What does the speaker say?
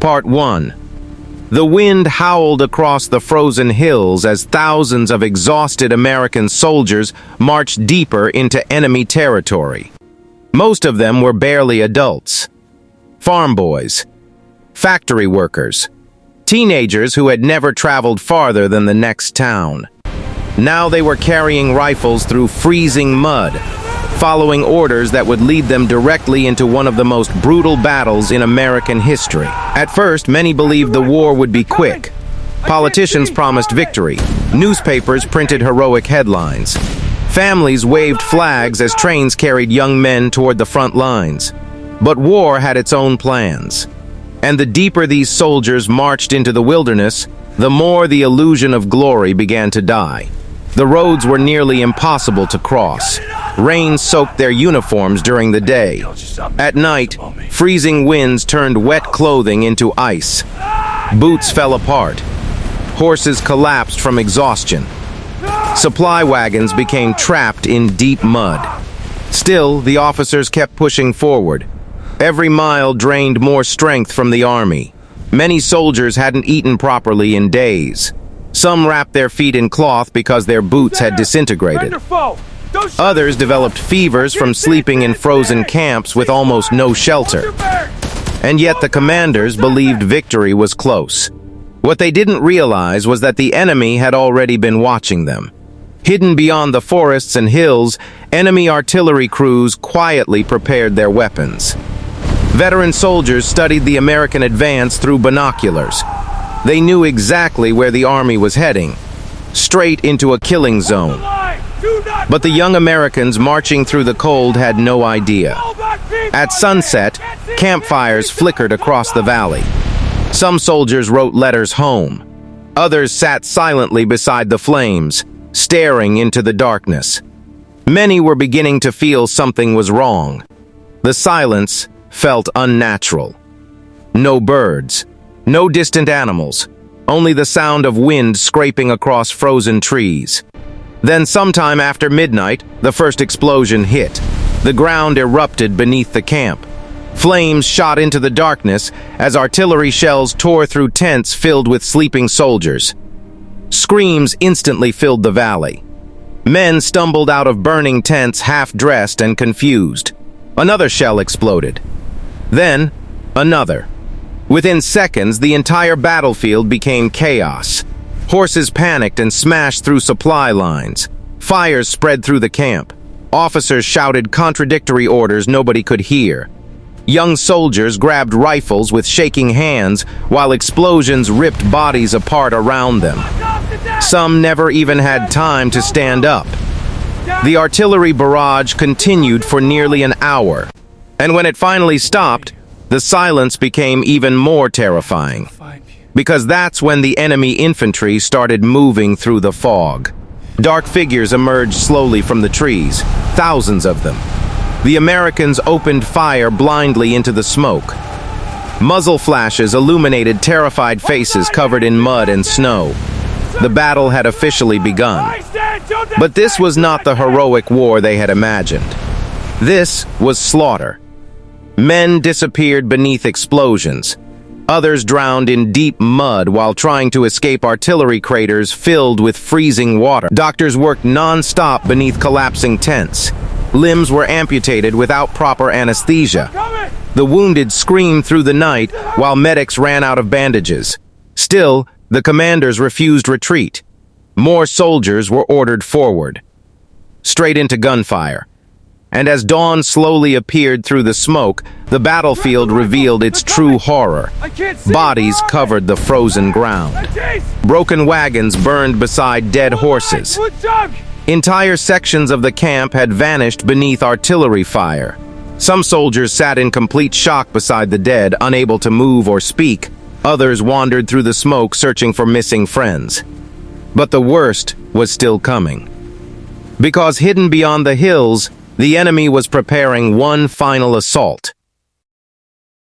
Part 1. The wind howled across the frozen hills as thousands of exhausted American soldiers marched deeper into enemy territory. Most of them were barely adults. Farm boys, factory workers, teenagers who had never traveled farther than the next town. Now they were carrying rifles through freezing mud, following orders that would lead them directly into one of the most brutal battles in American history. At first, many believed the war would be quick. Politicians promised victory. Newspapers printed heroic headlines. Families waved flags as trains carried young men toward the front lines. But war had its own plans. And the deeper these soldiers marched into the wilderness, the more the illusion of glory began to die. The roads were nearly impossible to cross. Rain soaked their uniforms during the day. At night, freezing winds turned wet clothing into ice. Boots fell apart. Horses collapsed from exhaustion. Supply wagons became trapped in deep mud. Still, the officers kept pushing forward. Every mile drained more strength from the army. Many soldiers hadn't eaten properly in days. Some wrapped their feet in cloth because their boots had disintegrated. Others developed fevers from sleeping in frozen camps with almost no shelter. And yet the commanders believed victory was close. What they didn't realize was that the enemy had already been watching them. Hidden beyond the forests and hills, enemy artillery crews quietly prepared their weapons. Veteran soldiers studied the American advance through binoculars. They knew exactly where the army was heading, straight into a killing zone. But the young Americans marching through the cold had no idea. At sunset, campfires flickered across the valley. Some soldiers wrote letters home. Others sat silently beside the flames, staring into the darkness. Many were beginning to feel something was wrong. The silence felt unnatural. No birds. No distant animals, only the sound of wind scraping across frozen trees. Then sometime after midnight, the first explosion hit. The ground erupted beneath the camp. Flames shot into the darkness as artillery shells tore through tents filled with sleeping soldiers. Screams instantly filled the valley. Men stumbled out of burning tents half-dressed and confused. Another shell exploded. Then, another. Within seconds, the entire battlefield became chaos. Horses panicked and smashed through supply lines. Fires spread through the camp. Officers shouted contradictory orders nobody could hear. Young soldiers grabbed rifles with shaking hands while explosions ripped bodies apart around them. Some never even had time to stand up. The artillery barrage continued for nearly an hour, and when it finally stopped, the silence became even more terrifying, because that's when the enemy infantry started moving through the fog. Dark figures emerged slowly from the trees, thousands of them. The Americans opened fire blindly into the smoke. Muzzle flashes illuminated terrified faces covered in mud and snow. The battle had officially begun. But this was not the heroic war they had imagined. This was slaughter. Men disappeared beneath explosions. Others drowned in deep mud while trying to escape artillery craters filled with freezing water. Doctors worked non-stop beneath collapsing tents. Limbs were amputated without proper anesthesia. The wounded screamed through the night while medics ran out of bandages. Still, the commanders refused retreat. More soldiers were ordered forward, straight into gunfire. And as dawn slowly appeared through the smoke, the battlefield revealed its true horror. Bodies covered the frozen ground. Broken wagons burned beside dead horses. Entire sections of the camp had vanished beneath artillery fire. Some soldiers sat in complete shock beside the dead, unable to move or speak. Others wandered through the smoke searching for missing friends. But the worst was still coming. Because hidden beyond the hills, the enemy was preparing one final assault.